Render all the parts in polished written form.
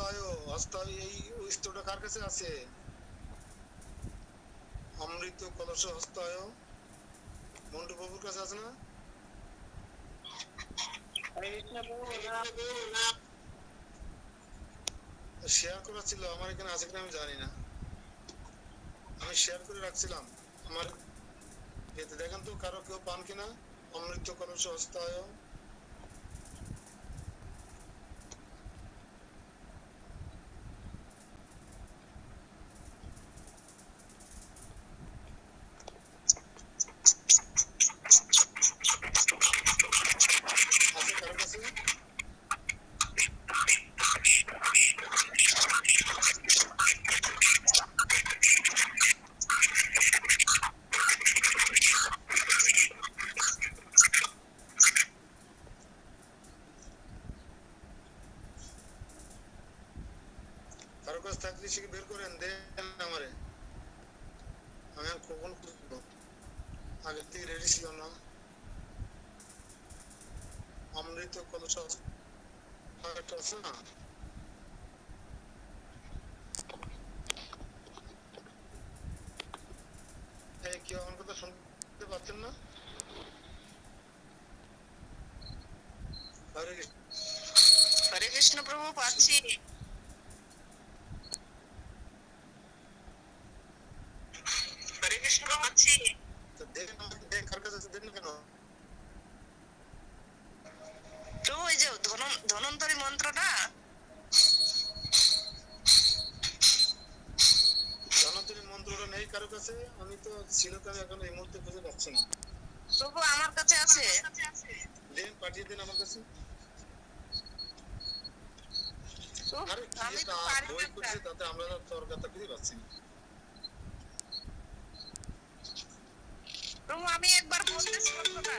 হস্তায় হস্তায় এই স্তোটা কার কাছে আছে? অমৃত কলস হস্তায় মন্টু বাবুর কাছে আছে না? শেয়ার করা ছিল, আমার এখানে আছে কিনা আমি জানি না, আমি শেয়ার করে রাখছিলাম আমার এতে, দেখেন তো কারো কেউ পান কিনা অমৃত কলস হস্তায়। আছে কারো কাছে? কারো কাছে থাকলে সেকে বের করেন, দেন আমারে, আমি আর কখন খুঁজবো, আগের থেকে রেডি ছিল না। অমৃত কলস আছে না? এই কেউ আমার কথা শুনতে পাচ্ছেন না? হরে কৃষ্ণ। হরে কৃষ্ণ প্রভু, পাচ্ছি। হরে কৃষ্ণ পাচ্ছি। দেন কার কাছে আছে, দেন কেন? প্রভু এই যে ধনন্তরী মন্ত্রটা, ধনন্তরী মন্ত্রটা নেই কারো কাছে, আমি তো ছিল তো, আমি এখন এই মুহূর্তে খুঁজে পাচ্ছি না। প্রভু আমার কাছে আছে। দেন, পাঠিয়ে দেন আমার কাছে। আরে কি আমি একটা তো পারি বই না। করছে, তাতে আমরা তোর কথা খুঁজে পাচ্ছি না। প্রভু আমি একবার বলতেছি মন্ত্রটা।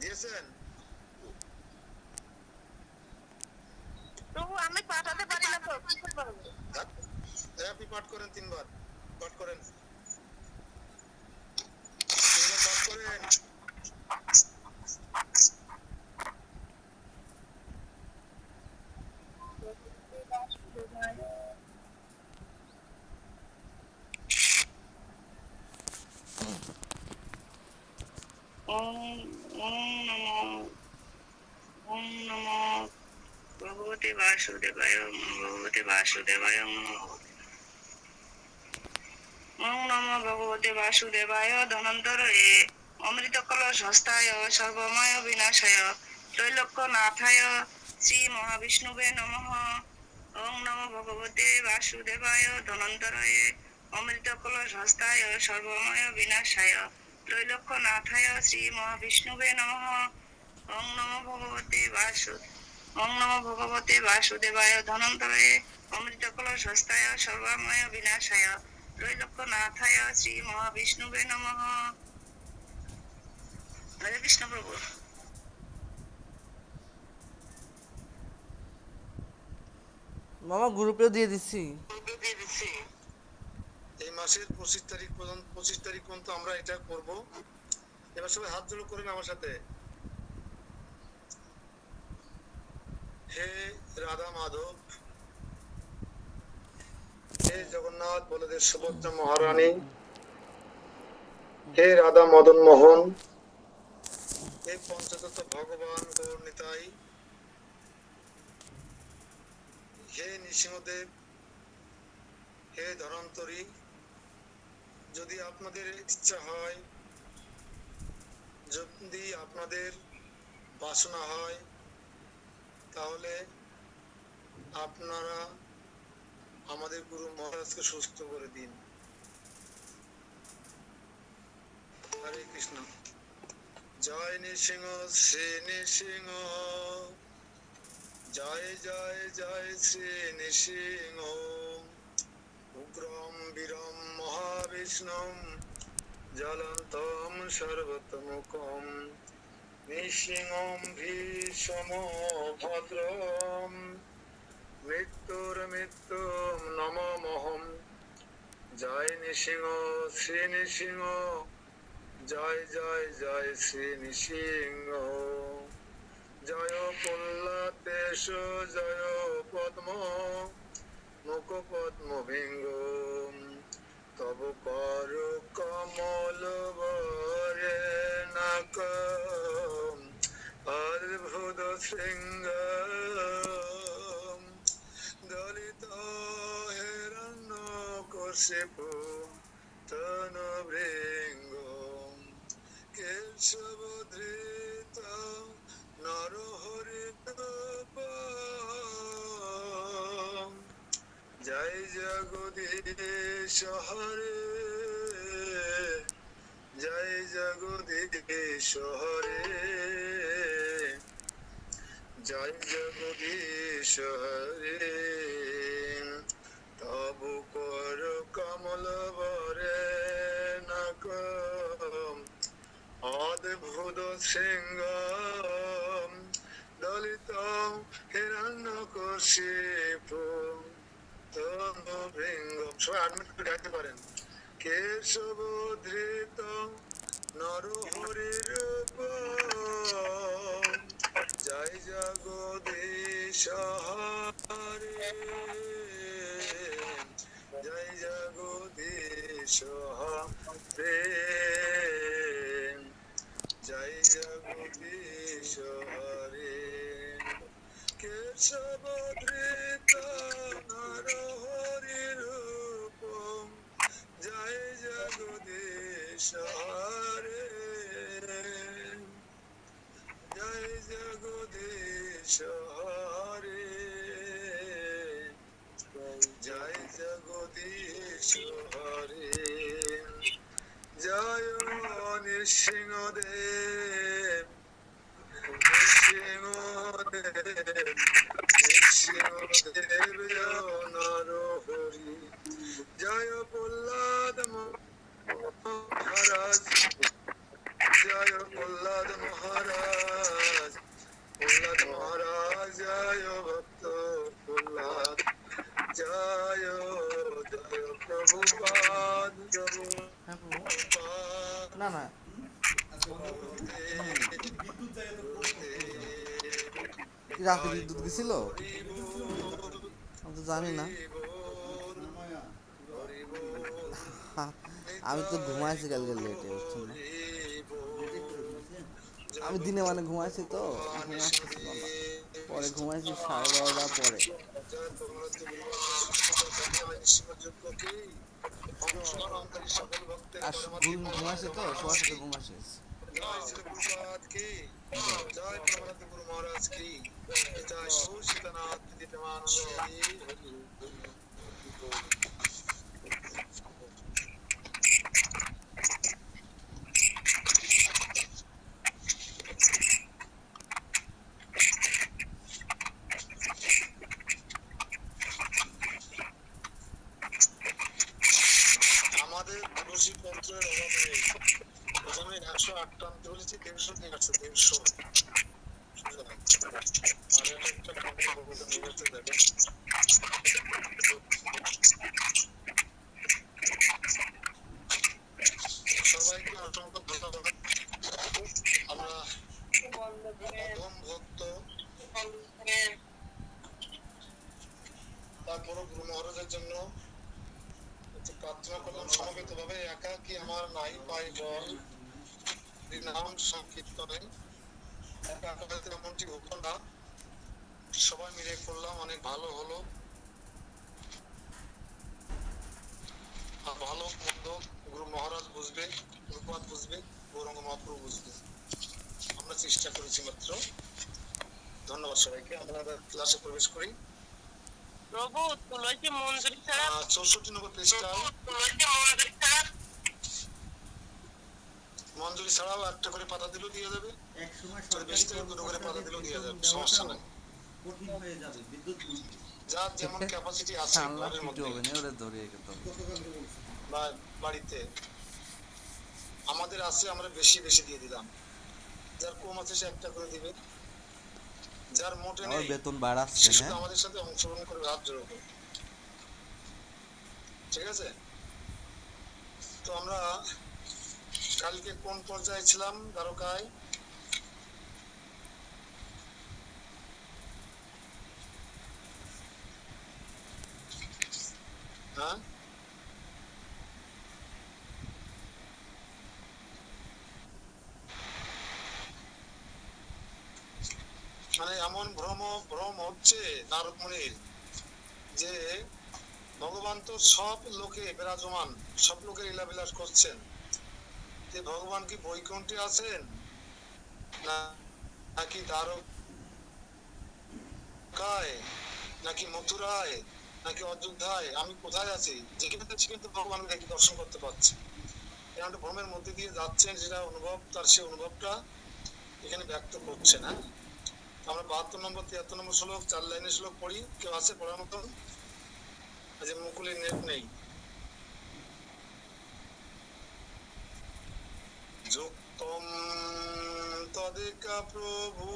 দিয়েছেন? প্রভু আমি পাঠাতে পারি না তো, কি করব? আপনি পাঠ করেন, 3 বার পাঠ করেন, 3 বার পাঠ করেন। ওম নমো ভগবতে বাসুদেবায়, ভগবতে বাসুদেবায়। ওম নমো ভগবতে বাসুদেবায় ধনন্তরয়ে অমৃত কলস হস্তায় সর্বময় বিনাশায় ত্রৈলোক্যনাথায় শ্রী মহাবিষ্ণুবে নমঃ। ওম নমো ভগবতে বাসুদেবায় ধনন্তরয়ে অমৃত কলস হস্তায় সর্বময় বিনাশায় ত্রৈলোক্যনাথায় শ্রী মহাবিষ্ণুবে নমঃ। ওম নমো ভগবতে বাসুদেবায় ধনন্তরয়ে অমৃত কলস হস্তায় সর্বময় বিনাশায় ত্রৈলোক্যনাথায় শ্রী মহাবিষ্ণুবে নমঃ। হরে কৃষ্ণ প্রভু। মামা গ্রুপেও দিয়ে দিচ্ছি। এই মাসের 25 তারিখ পর্যন্ত আমরা এটা করব। এবার সবাই হাত জোড় করেন আমার সাথে। হে রাধা মাধব, হে জগন্নাথ বলদেব সুভদ্রা মহারানী, হে রাধা মদন মোহন, হে পঞ্চতত্ত্ব ভগবান গৌর নিতাই, হে নৃসিংহদেব, হে ধনন্তরী, যদি আপনাদের ইচ্ছা হয়, যদি আপনাদের বাসনা হয়, তাহলে আপনারা আমাদের গুরু মহারাজকে সুস্থ করে দিন। হরে কৃষ্ণ। জয় নৃসিংহ শ্রী নৃসিংহ, জয় জয় জয় শ্রী নৃসিংহ, উগ্রম বীরম মহাবিষ্ণুম জ্বলন্তম সর্বতমুখম নৃসিংহম ভীষম ভদ্রম মৃত্যুর মৃত্যুম নমমহম। জয় নৃসিংহ। নৃসিংহ শ্রী নৃসিংহ জয় জয় জয় শ্রী নৃসিংহ জয় প্রহ্লাদেশ জয় পদ্ম মুখ পদ্ম ভিঙ্গ তব কর কমল ভরে নাক অদ্ভুত সিংহ দলিত হিরণ্য কশিপু তনু ভৃঙ্গ কেশব ধৃত নরহরি রূপ জয় জগদীশ হরে জয় জগদীশ হরে জয় জগদীশ হরে তব কর কমল ভরে নাক অদ্ভুত সিংহ দলিত হিরণ্য কশিপু তনু ভৃঙ্গ সবাই অ্যাডমিট করে গাইতে পারেন কেশব ধৃত নরহরি রূপ জয় জগদীশ হরে জয় জগদীশ হরে জয় জগদীশ হরে কেশব ধৃত নরহরি রূপ জয় জগদীশ হরে জয় জগদীশ হরে জয় জগদীশ হরে জয় নৃসিংহদেব নৃসিংহদেব নৃসিংহদেব নরহরি জয় প্রহ্লাদ মহারাজ জয় প্রহ্লাদ মহারাজ প্রহ্লাদ মহারাজ জয় ভক্ত প্রহ্লাদ জয় জয় প্রভুপাদ হ্যাঁ প্রভু। প্রভুপাদ না না কি রাতে বিদ্যুৎ গেছিল আমি তো জানি না। আমি তো ঘুমাইছি কালকে লেটে বুঝছেন না, আমি দিনে মানে ঘুমাইছি তো ঘুম আসতেছিল না, পরে ঘুমাইছি 12:30 পরে। আর ঘুমাইছি তো সবার সাথে ঘুম আসে। জয় শ্রী গুরুপাদ কি জয় প্রভুপাদ গুরু মহারাজ কি জয় সীতানাথ বিদ্যমান আমাদের তুলসী পত্রের অভাব নেই। প্রথমে 108 টানতে বলেছি, 150 নিয়ে আসছে 150। আর এটা একটা কমপ্লিট করতে নিয়ে আসতে দেখেন। সবাইকে অসংখ্য ধন্যবাদ। আমরা অধম ভক্ত তারপরও গুরু মহারাজের জন্য প্রার্থনা করলাম সমবেত ভাবে। একা কি আমার নাই পাই বল নাম সংকীর্তনে, একা একা এমনটি হতো না, সবাই মিলে করলাম, অনেক ভালো হলো। আর ভালো মন্দ গুরু মহারাজ বুঝবে, গুরুপাদ বুঝবে, গৌরাঙ্গ মহাপ্রভু বুঝবে। আমরা চেষ্টা করেছি মাত্র। ধন্যবাদ সবাইকে। আমরা ক্লাসে প্রবেশ করি। প্রভু তুলসী মন্দির ছাড়া 64 নম্বর পৃষ্ঠা মঞ্জুরি ছাড়াও একটা করে পাতা দিলেও দিয়ে যাবে, দুটো করে পাতা দিলেও দিয়ে যাবে, সমস্যা নাই। যার যেমন ক্যাপাসিটি আছে ঘরের মধ্যে বা বাড়িতে আমাদের আছে, আমরা বেশি বেশি দিয়ে দিলাম। যার কম আছে সে একটা করে দিবে, যার মোটে নেই বেতন বাড়াচ্ছে সে আমাদের সাথে অংশগ্রহণ করে হাত জোড়ো। ঠিক আছে, তো আমরা কালকে কোন পর্যায়ে ছিলাম দ্বারকায়? হ্যাঁ, মানে এমন ভ্রম হচ্ছে নারদ মুনির যে ভগবান তো সব লোকে বিরাজমান, সব লোকের লীলাবিলাস করছেন, যে ভগবান কি বৈকুণ্ঠে আছেন নাকি দ্বারকায় নাকি মথুরায় নাকি অযোধ্যায়, আমি কোথায় আছি, যেখানে কিন্তু ভগবান দেখি দর্শন করতে পারছি। এরকম একটা ভ্রমের মধ্যে দিয়ে যাচ্ছেন, যেটা অনুভব, তার সেই অনুভবটা এখানে ব্যক্ত করছে না। আমরা 72 নম্বর 73 নম্বর শ্লোক 4 লাইনের শ্লোক পড়ি, কেউ আছে পড়ার মতন? যে মুকুলের নেট নেই। যুক্তম তদেকা প্রভু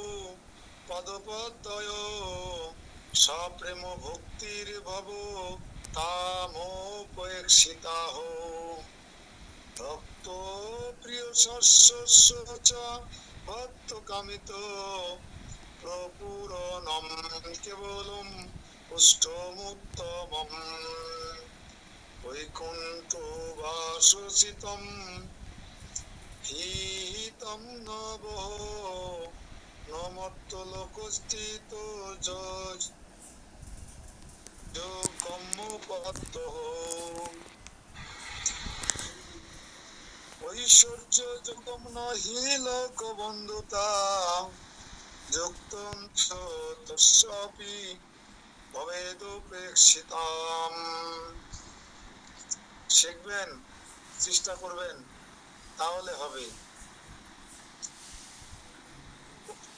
পদপদ্বয় সপ্রেম ভক্তির ভব তামোপেক্ষিতাহ ভক্ত প্রিয় শস্য চ ভক্ত কামিত প্রপুরনম কেবলম পুষ্টমুত্তমম বৈকুণ্ঠ বাসসিতম হিতম নব নমত্তলোকস্থিত যোগম্যপত্ত ঐশ্বর্য যোগম নহি লোক বন্ধুতা যুক্তং চ তস্যাপি ভবেদুপেক্ষিতাম। শিখবেন, চেষ্টা করবেন, তাহলে হবে।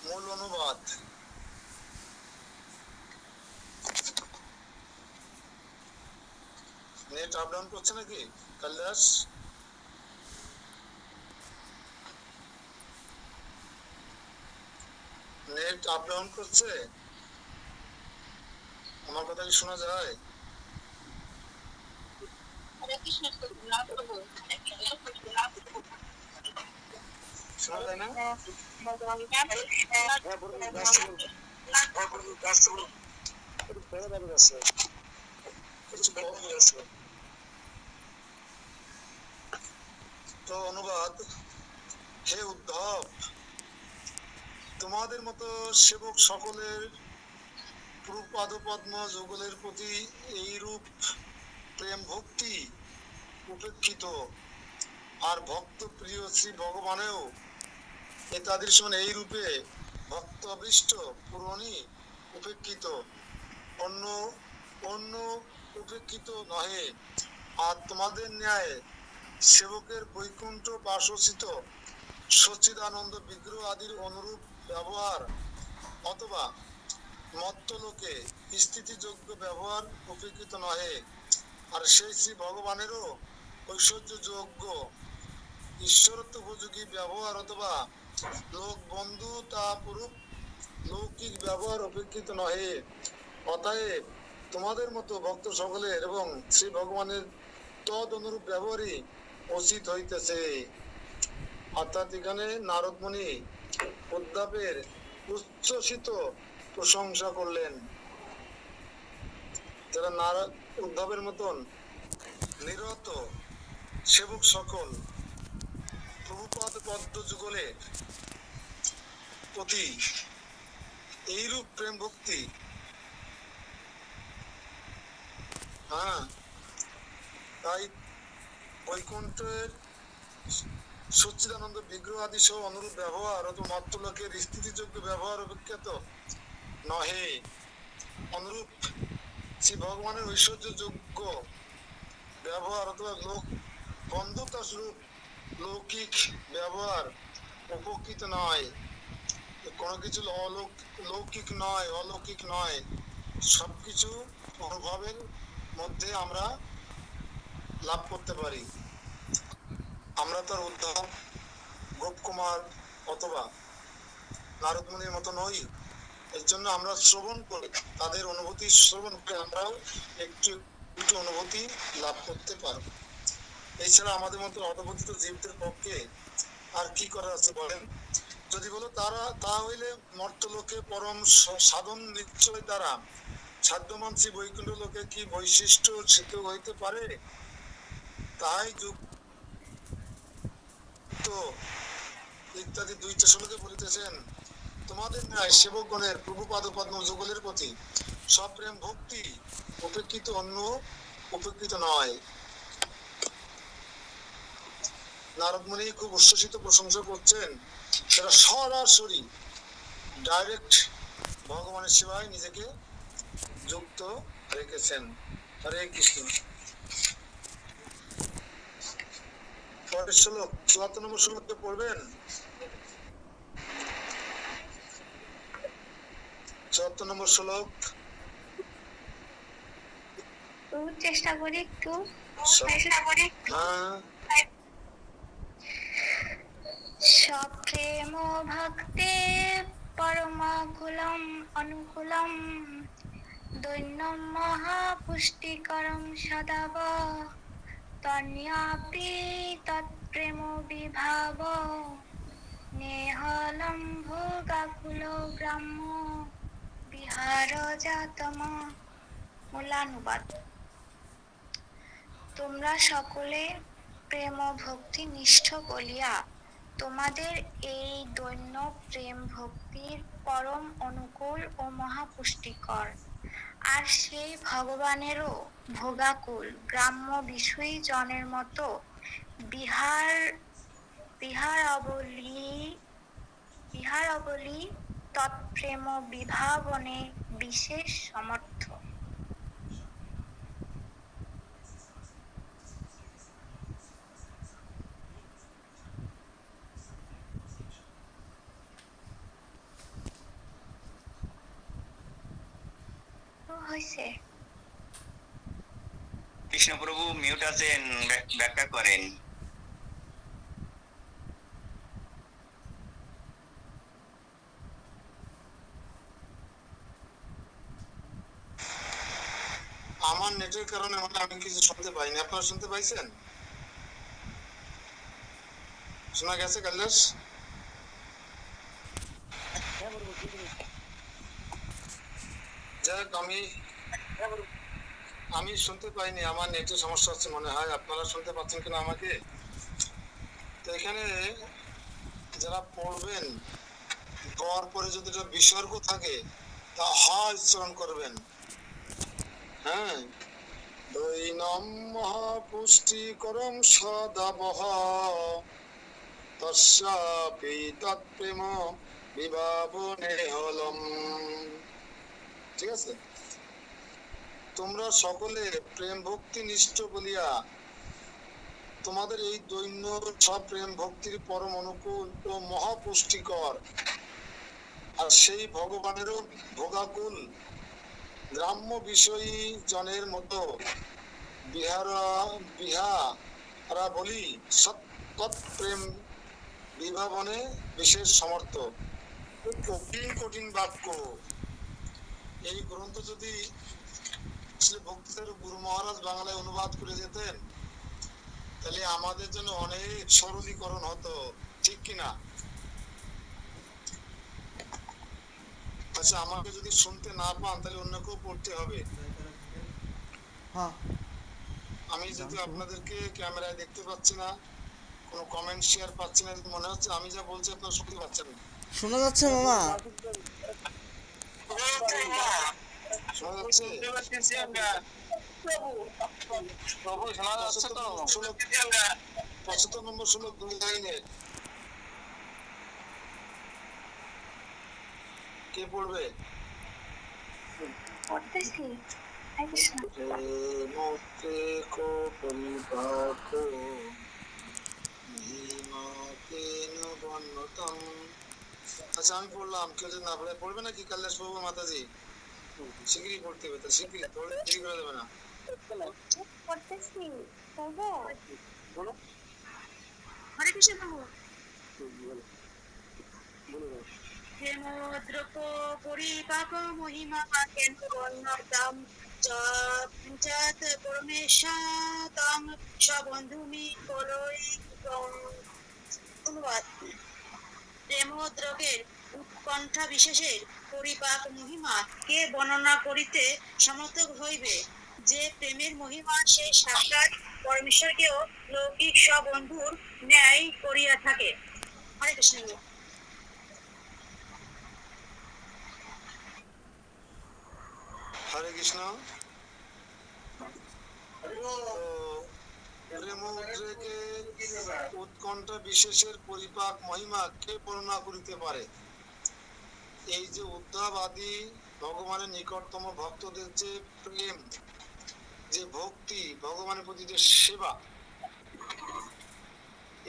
মূল অনুবাদ। নেট আপ ডাউন করছে নাকি কৈলাস? নেট আপ ডাউন করছে? আমার কথা কি শোনা যায়? শোনা যায় না? তো অনুবাদ। হে উদ্ধব, তোমাদের মতো সেবক সকলের পাদপদ্ম যুগলের প্রতি এইরূপ প্রেম ভক্তি উপেক্ষিত, আর ভক্ত প্রিয় শ্রী ভগবানেও তাদের সঙ্গে এই রূপে ভক্তবিষ্ট পূরণী উপেক্ষিত, অন্য অন্য উপেক্ষিত নহে। আর তোমাদের ন্যায় সেবকের বৈকুণ্ঠ বাসস্থিত সচ্চিদানন্দ বিগ্রহ আদির অনুরূপ ব্যবহার অথবা মত্তলোকে স্থিতিযোগ্য ব্যবহার উপেক্ষিত নহে। আর সেই শ্রী ভগবানেরও ঐশ্বর্যযোগ্য ঈশ্বরত্ব উপযোগী ব্যবহার অথবা লোক বন্ধুতাপূর্বক লৌকিক ব্যবহার অপেক্ষিত নহে। অতএব তোমাদের মতো ভক্ত সকলের এবং শ্রী ভগবানের তদ অনুরূপ ব্যবহারই উচিত হইতেছে। অর্থাৎ এখানে নারদ মুনি উদ্ধবের উচ্ছ্বসিত প্রশংসা করলেন। যারা নারদ উদ্ধবের মতন নিরত সেবক সকল প্রভুপাদ পদ্ম যুগলের প্রতি এইরূপ প্রেম ভক্তি, হ্যাঁ, তাই বৈকুণ্ঠের সচ্চিদানন্দ বিগ্রহ আদি সহ অনুরূপ ব্যবহার অথবা মত্তলোকের স্থিতিযোগ্য ব্যবহার অপেক্ষিত নহে। অনুরূপ শ্রী ভগবানের ঐশ্বর্যযোগ্য ব্যবহার অথবা লোক বন্ধুতা স্বরূপ লৌকিক ব্যবহার উপকৃত নয়। কোনো কিছু লৌকিক নয়, অলৌকিক নয়, সবকিছু অনুভবের মধ্যে আমরা লাভ করতে পারি। আমরা তার উদ্ধব, গোপকুমার অথবা নারদ মুনির মতো নই। এর জন্য আমরা শ্রবণ করি, তাদের অনুভূতি শ্রবণ করে আমরাও একটু অনুভূতি লাভ করতে পারবো। এছাড়া আমাদের মতো অধপতিত জীবদের পক্ষে আর কি করা আছে বলেন? যদি বলো তা হইলে মর্তলোকে পরম সাধন নিশ্চয় দ্বারা সাধ্যমান শ্রী বৈকুণ্ঠ লোকে কি বৈশিষ্ট্য সিদ্ধ হইতে পারে? তাই যুক্ত ইত্যাদি 2টা শ্লোকে বলিতেছেন, তোমাদের ন্যায় সেবকগণের প্রভুপাদ পদ্ম যুগলের প্রতি সপ্রেম ভক্তি উপেক্ষিত, অন্য উপেক্ষিত নয়। নারদমুনি খুব উচ্ছ্বসিত প্রশংসা করছেন, তারা সরাসরি ডাইরেক্ট ভগবানের সেবায় নিজেকে যুক্ত রেখেছেন। হরে কৃষ্ণ। পরের শ্লোক 74 নম্বর শ্লোকটা পড়বেন। 74 নম্বর শ্লোক। চেষ্টা করি একটু। হ্যাঁ। সপ্রেম ভক্তে পরমাকুলম অনুকূলম দৈন্যম মহাপুষ্টিকরম সদাব তন্যাপি তৎপ্রেম বিভাব নেহলম ভোগাকুল ব্রাহ্ম বিহার জাতম। মূলানুবাদ। তোমরা সকলে প্রেম ও ভক্তি নিষ্ঠ বলিয়া তোমাদের এই দৈন্য প্রেম ভক্তির পরম অনুকূল ও মহাপুষ্টিকর, আর সেই ভগবানেরও ভোগাকুল গ্রাম্য বিষয়ী জনের মতো বিহারবলী তৎপ্রেম বিভাবনে বিশেষ সমর্থ। হয়েছে। কৃষ্ণপ্রভু মিউট আছেন, ব্যাখ্যা করেন। আমার নেটের কারণে আমি কিছু শুনতে পাইনি, আপনারা শুনতে পাইছেন? শোনা গেছে কৈলাস? যাক, আমি শুনতে পাইনি, আমার নেটের সমস্যা হচ্ছে মনে হয়। আপনারা শুনতে পাচ্ছেন কিনা আমাকে? তো এখানে যারা পড়বেন, পড়ার পরে যদি একটা বিসর্গ থাকে তা উচ্চারণ করবেন। হ্যাঁ, দৈনম মহাপুষ্টিকরম সদাবহ তস্যাপি তৎপ্রেম বিভাবনে হলম। ঠিক আছে? তোমরা সকলে প্রেম ভক্তি নিষ্ঠ বলিয়া তোমাদের এই দৈন্য সব প্রেম ভক্তির পরম অনুকূল ও মহাপুষ্টিকর, আর সেই ভগবানেরও ভোগাকুল গ্রাম্য বিষয়ী জনের মতো বিহারা বলি তৎপ্রেম বিভাবনে বিশেষ সমর্থ। কঠিন কঠিন বাক্য। এই গ্রন্থ যদি ভক্তিদের গুরু মহারাজ বাংলায় অনুবাদ করে যেতেন তাহলে আমাদের জন্য অনেক সরলীকরণ হতো, ঠিক কিনা? আচ্ছা, আমাকে যদি শুনতে না পান তাহলে অন্য কেউ পড়তে হবে। আমি যদি আপনাদেরকে ক্যামেরায় দেখতে পাচ্ছি না, কোনো কমেন্ট শেয়ার পাচ্ছি না, মনে হচ্ছে আমি যা বলছি আপনারা শুনতে পাচ্ছেন। শোনা যাচ্ছে মামা? শোনা যাচ্ছে? প্রভু শোনা যাচ্ছে তো? 75 নম্বর শ্লোক 2 লাইনে কে পড়বে? পড়তেছি। মুক্তি কো পরিপাক মহিমাতেন বন্যতম। আচ্ছা, আমি পড়লাম, কেউ যদি না পড়ে পড়বে নাকি? কৈলাস বাবু, মাতাজি শিগগিরই পড়তে হবে, তো শিগগিরই পড়লে দেরি করে দেবে না। পড়তেছি। পড়বো? হরে কৃষ্ণ প্রভু। প্রেমদ্রপ পরিপাক মহিমা কেন বর্ণতাম যৎ পরমেশ্বতং স্ববন্ধুমি কলৈ অনুবাদ। প্রেমোদ্রকের উৎকণ্ঠা বিশেষের পরিপাক মহিমা কে বর্ণনা করিতে সমর্থ হইবে? যে প্রেমের মহিমা সেই সাক্ষাৎ পরমেশ্বরকেও লৌকিক স্ববন্ধুর ন্যায় করিয়া থাকে। হরে কৃষ্ণ। হরে কৃষ্ণ। উৎকণ্ঠা বিশেষের পরিপাক মহিমা কে বর্ণনা করিতে পারে? এই যে উদ্ধব আদি ভগবানের নিকটতম ভক্তদের যে প্রেম, যে ভক্তি, ভগবানের প্রতি যে সেবা,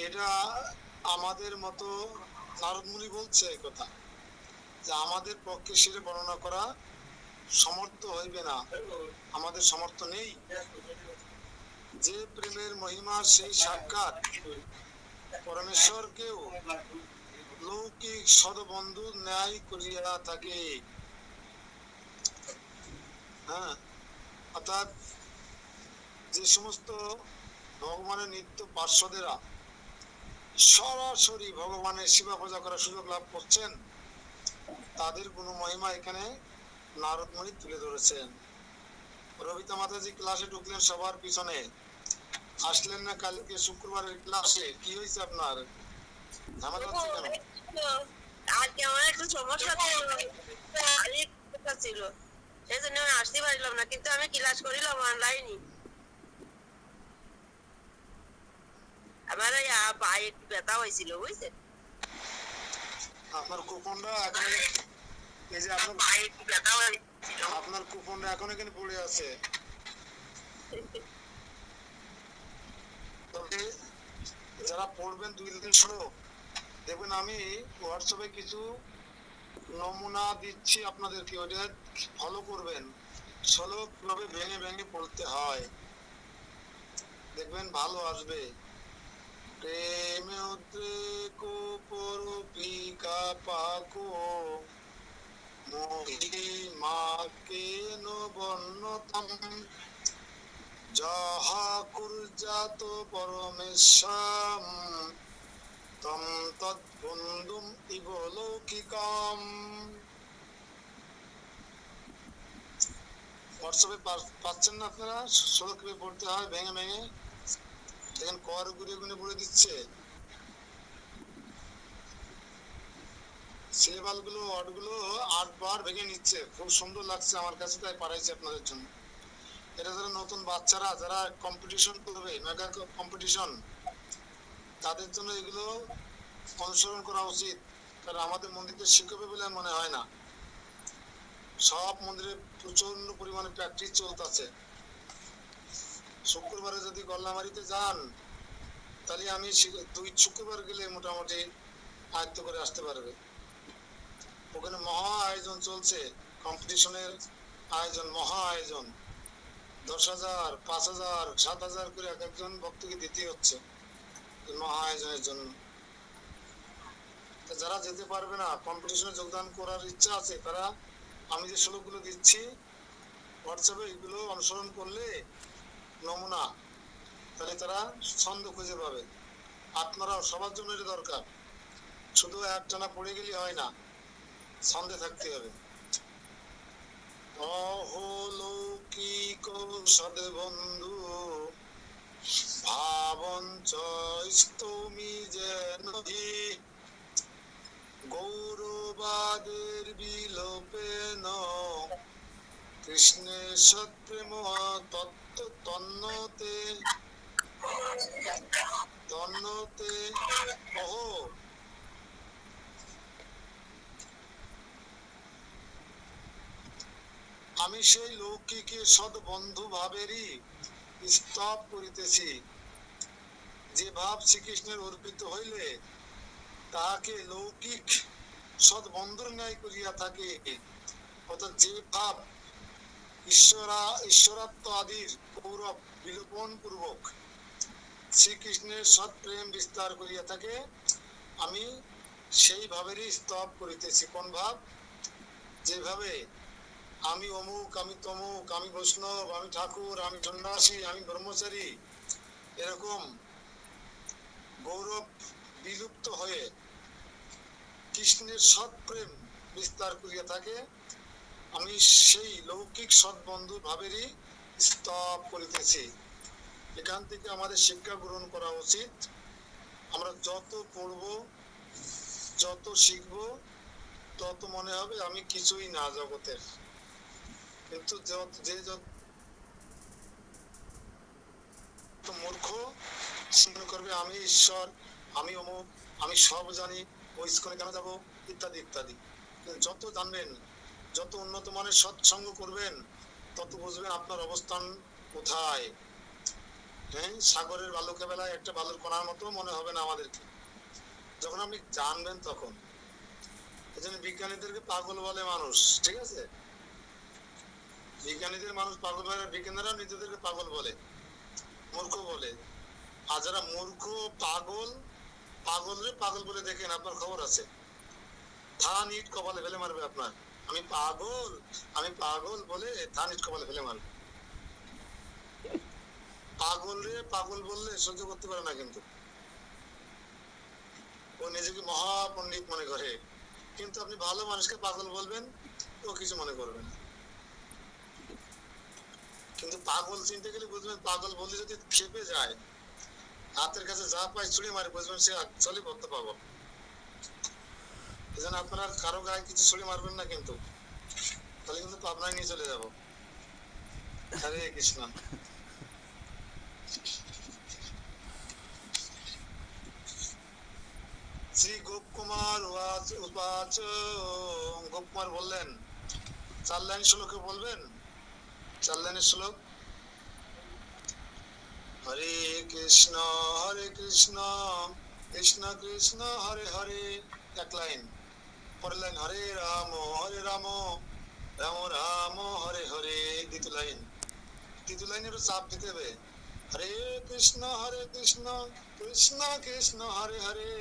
এটা আমাদের মতো নারদ মুনি বলছে এই কথা, যে আমাদের পক্ষে সেটা বর্ণনা করা সমর্থ হইবে না, আমাদের সমর্থ নেই। যে প্রেমের মহিমা সেই সাক্ষাৎ পরমেশ্বরকেও লৌকিক সদবন্ধু ন্যায় করিয়া থাকে। হ্যাঁ, অর্থাৎ যে সমস্ত ভগবানের নিত্য পার্শ্বদেরা সরাসরি ভগবানের সেবা পূজা করার সুযোগ লাভ করছেন, তাদের গুণ মহিমা এখানে নারদ মুনি তুলে ধরেছেন। রবিতা মাতাজি ক্লাসে ঢুকলেন সবার পিছনে, আসলেন না কালকে শুক্রবারের ক্লাসে? কি হয়েছে আপনার? ঝামেলা হচ্ছে কেন? আজকে আমার একটু সমস্যা ছিল, সেই জন্য আমি আসতে পারলাম না, কিন্তু আমি ক্লাস করিলাম অনলাইনে। আমার পায়ে একটু ব্যথা হয়েছিল, বুঝছেন? আপনার কুপনটা এখন, এই যে আপনার পায়ে একটু ব্যথা হয়েছিল। আপনার কুপনটা এখন এখানে পড়ে আছে। তবে যারা পড়বেন 2 দিন শ্লোক দেখবেন, আমি হোয়াটসঅ্যাপে কিছু নমুনা দিচ্ছি আপনাদেরকে, ওটা ফলো করবেন। শ্লোক কিভাবে ভেঙে ভেঙে পড়তে হয় দেখবেন, ভালো আসবে। প্রেমে উদ্রেক পরপিকা পাকো মহিমা কেন বর্ণতম যাহা কুর্যাত পরমেশ্বর তম তদ্বন্ধুম ইব লৌকিকাম। হোয়াটসঅ্যাপে পাচ্ছেন না আপনারা? শ্লোক কিভাবে পড়তে হয় ভেঙে ভেঙে দেখেন, কর গুড়ে গুনে পড়ে দিচ্ছে। সিলেবাস গুলো, ওয়ার্ড গুলো 8 বার ভেঙে নিচ্ছে, খুব সুন্দর লাগছে আমার কাছে, তাই পাঠাইছি আপনাদের জন্য। এটা যারা নতুন বাচ্চারা যারা কম্পিটিশন করবে, মেগা কম্পিটিশন, তাদের জন্য এগুলো অনুসরণ করা উচিত। কারণ আমাদের মন্দিরে শিখাবে বলে মনে হয় না, সব মন্দিরে প্রচন্ড পরিমাণে প্র্যাকটিস চলতেছে। শুক্রবারে যদি গল্লামারিতে যান, তাহলে আমি 2 শুক্রবার গেলে মোটামুটি আয়ত্ত করে আসতে পারবে। ওখানে মহা আয়োজন চলছে, কম্পিটিশনের আয়োজন, মহা আয়োজন। 10,000, 5,000, 7,000 করে এক একজন ভক্তকে দিতে হচ্ছে মহা আয়োজনের জন্য। যারা যেতে পারবে না, কম্পিটিশনে যোগদান করার ইচ্ছা আছে, তারা আমি যে শ্লোকগুলো দিচ্ছি হোয়াটসঅ্যাপে, এগুলো অনুসরণ করলে নমুনা, তাহলে তারা ছন্দ খুঁজে পাবে। আপনারাও, সবার জন্য এটা দরকার। শুধু একটানা পড়ে গেলে হয় না, ছন্দে থাকতে হবে। অহলৌকিক সদবন্ধু ভাবঞ্চ স্তমি যেন হি গৌরবাদের বিলোপেন কৃষ্ণের সৎপ্রেম তত্ত্ব তন্নতে তন্নতে অহো। আমি সেই লৌকিকে সদবন্ধু ভাবেরই স্তব করিতেছি। যে ভাব শ্রীকৃষ্ণের অর্পিত হইলে তাহাকে লৌকিক সদবন্ধুর ন্যায় করিয়া থাকে। অর্থাৎ যে ভাব ঈশ্বরাত্ম আদির গৌরব বিলোপন পূর্বক শ্রীকৃষ্ণের সৎ প্রেম বিস্তার করিয়া থাকে, আমি সেই ভাবেরই স্তব করিতেছি। কোন ভাব? যেভাবে আমি অমুক, আমি তমুক, আমি বৈষ্ণব, আমি ঠাকুর, আমি সন্ন্যাসী, আমি ব্রহ্মচারী, এরকম গৌরব বিলুপ্ত হয়ে কৃষ্ণের সৎ প্রেম বিস্তার করিয়া থাকে, আমি সেই লৌকিক সৎবন্ধু ভাবেরই স্তব করিতেছি। এখান থেকে আমাদের শিক্ষা গ্রহণ করা উচিত। আমরা যত পড়ব, যত শিখব, তত মনে হবে আমি কিছুই না জগতের। কিন্তু যে যত মূর্খ, সে মনে করবে আমি ঈশ্বর, আমি অমুক, আমি সব জানি, ওই ইস্কনে কেন যাবো, ইত্যাদি ইত্যাদি। কিন্তু যত জানবেন, যত উন্নত মানের সৎসঙ্গ করবেন, তত বুঝবেন আপনার অবস্থান কোথায়। হ্যাঁ, সাগরের বালুকা বেলায় একটা বালুর কণার মতো মনে হবে না আমাদেরকে, যখন আপনি জানবেন তখন। এই জন্য বিজ্ঞানীদেরকে পাগল বলে মানুষ, ঠিক আছে? বিজ্ঞানীদের মানুষ পাগল বলে, বিজ্ঞানীরা নিজেদেরকে পাগল বলে, মূর্খ বলে। আর যারা মূর্খ, পাগল, পাগলরে পাগল বলে দেখেন, আপনার খবর আছে, থান ইট কপালে ফেলে মারবে আপনার। আমি পাগল, আমি পাগল বলে থান ইট কপালে ফেলে মারবে। পাগল রে পাগল বললে সহ্য করতে পারে না, কিন্তু ও নিজেকে মহাপণ্ডিত মনে করে। কিন্তু আপনি ভালো মানুষকে পাগল বলবেন, ও কিছু মনে করবে না। কিন্তু পাগল চিনতে গেলে বুঝবেন, পাগল বললে যদি খেপে যায়, হাতের কাছে যা পায় ছুড়ে মারে, বুঝবেন সে চলে বদ্ধ পাগল। এই জন্য আপনারা কারো গায়ে কিছু ছুড়ে মারবেন না, কিন্তু তাহলে কিন্তু পাবনায় নিয়ে চলে যাবো। হরে কৃষ্ণ। শ্রী গোপকুমার উপাচ, গোপকুমার বললেন, 4 লাইন শ্লোকে বলবেন, 4 লাইনের শ্লোক। হরে কৃষ্ণ কৃষ্ণ কৃষ্ণ হরে হরে, 1 লাইন। পরের লাইন হরে রাম রাম রাম হরে হরে, 2 লাইন। 2 লাইনেরও চাপ দিতে হবে। হরে কৃষ্ণ কৃষ্ণ কৃষ্ণ হরে হরে,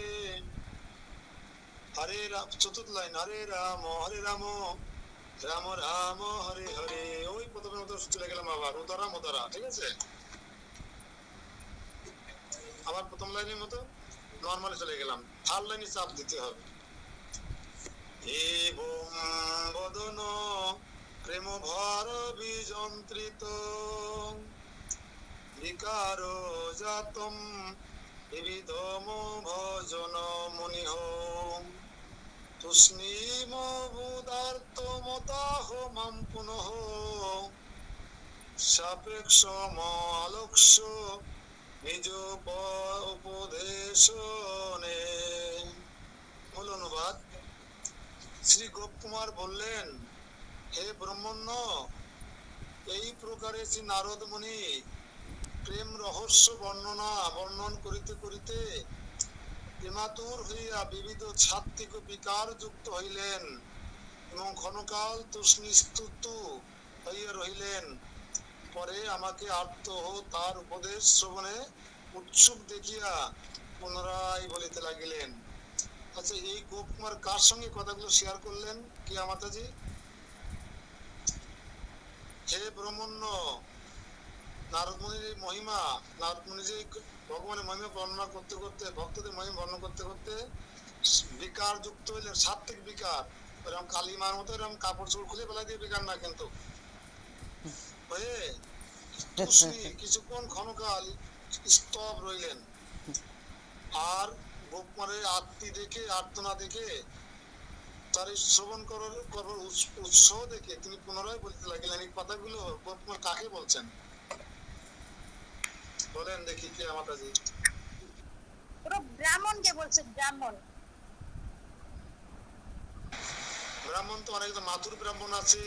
হরে রাম। 4th লাইন হরে রাম রাম রাম হরে হরে। ওই প্রথমের মতো চলে গেলাম আবার, উদারা, ঠিক আছে? আবার প্রথম লাইনের মতো নরমালি চলে গেলাম। 3rd লাইনে চাপ দিতে হবে। এবং বদন প্রেম ভর বিযন্ত্রিত বিকার জাতম বিবিধম ভজন মুনিহ তুষ্ণীম বুদার্ত মতাহ মাম পুনঃ সাপেক্ষ আলক্ষ নিজ উপদেশনে। মূল অনুবাদ। শ্রী গোপকুমার বললেন, হে ব্রহ্মণ্য, এই প্রকারে শ্রী নারদ মুনি প্রেম রহস্য বর্ণন করিতে করিতে প্রেমাতুর হইয়া বিবিধ সাত্ত্বিক বিকার যুক্ত হইলেন এবং ক্ষণকাল তুষ্ণীস্তুত হইয়া রহিলেন। পরে আমাকে আর্ত তার উপদেশ শ্রবণে উৎসুক দেখিয়া পুনরায় বলিতে লাগিলেন। আচ্ছা, এই গোপকুমার কার সঙ্গে কথাগুলো শেয়ার করলেন? কি মাতাজি? হে ব্রহ্মণ্য, নারদ মুনির মহিমা, নারদ মুনি যে ভগবানের মহিমা বর্ণনা করতে করতে, ভক্তদের মহিমা বর্ণনা করতে করতে বিকার যুক্ত হইলেন, সাত্ত্বিক বিকার। এরকম কালিমার মতো এরকম কাপড় চোপড় খুলে ফেলা দিয়ে বিকার না, কিন্তু হয়ে কিছুক্ষণ ক্ষণকাল স্তব রইলেন। আর গোপকুমারের আর্তনা দেখে, তার শ্রবণ করার উৎসাহ দেখে তিনি পুনরায় বলতে লাগলেন। এই কথাগুলো গোপকুমার কাকে বলছেন বলেন দেখি, কে মাতাজি? পুরো ব্রাহ্মণকে বলছে, ব্রাহ্মণ। ব্রাহ্মণ তো অনেক, মাথুর ব্রাহ্মণ আছে,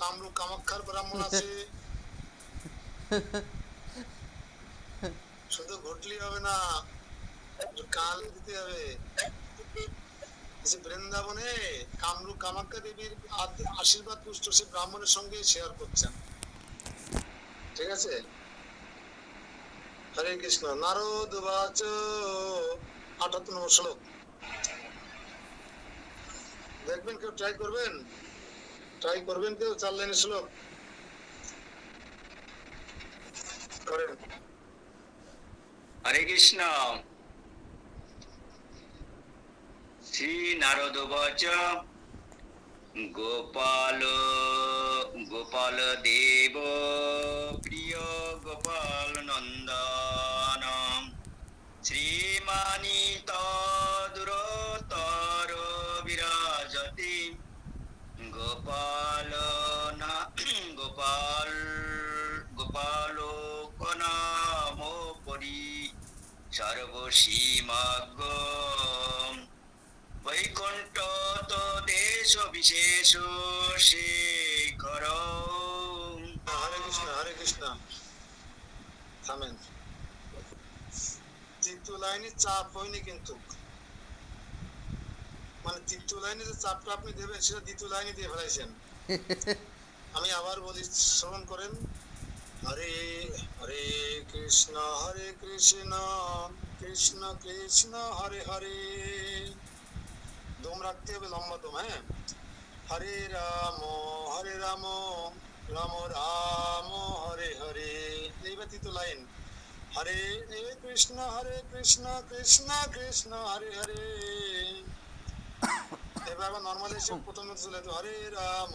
কামরূপ কামাক্ষার ব্রাহ্মণ আছে। শুধু ঘটলি হবে না, কাল দিতে হবে। বৃন্দাবনে কামরূপ কামাখ্যা দেবীর আশীর্বাদ পুষ্ট সে ব্রাহ্মণের সঙ্গে শেয়ার করছেন, ঠিক আছে? হরে কৃষ্ণ। নারদ বাচ, 78 নম্বর শ্লোক। দেখবেন, কেউ ট্রাই করবেন? ট্রাই করবেন কেউ 4 লাইনের শ্লোক করেন। হরে কৃষ্ণ। শ্রী নারদ বাচ গোপাল গোপাল দেব প্রিয় গোপাল নন্দন শ্রীমানি তদুরতর বিরাজতি গোপাল না গোপাল গোপালোকনাম পরি সর্বসীমাগ বৈকুণ্ঠ তো দেশ বিশেষ শেখর। হরে কৃষ্ণ হরে কৃষ্ণ। থামেন, তৃতীয় লাইনে চাপ হয়নি কিন্তু, মানে তৃতীয় লাইনে যে চাপটা আপনি দেবেন সেটা দ্বিতীয় লাইনে দিয়ে ফেলাইছেন। আমি আবার বলি, শ্রবণ করেন। হরে হরে কৃষ্ণ কৃষ্ণ কৃষ্ণ হরে হরে। দম রাখতে হবে, লম্বা দম। হ্যাঁ, হরে রাম রাম রাম হরে হরে। এইবার তৃতীয় লাইন, হরে কৃষ্ণ কৃষ্ণ কৃষ্ণ হরে হরে। এবার আবার নর্মাল এসে প্রথমে চলে যেত, হরে রাম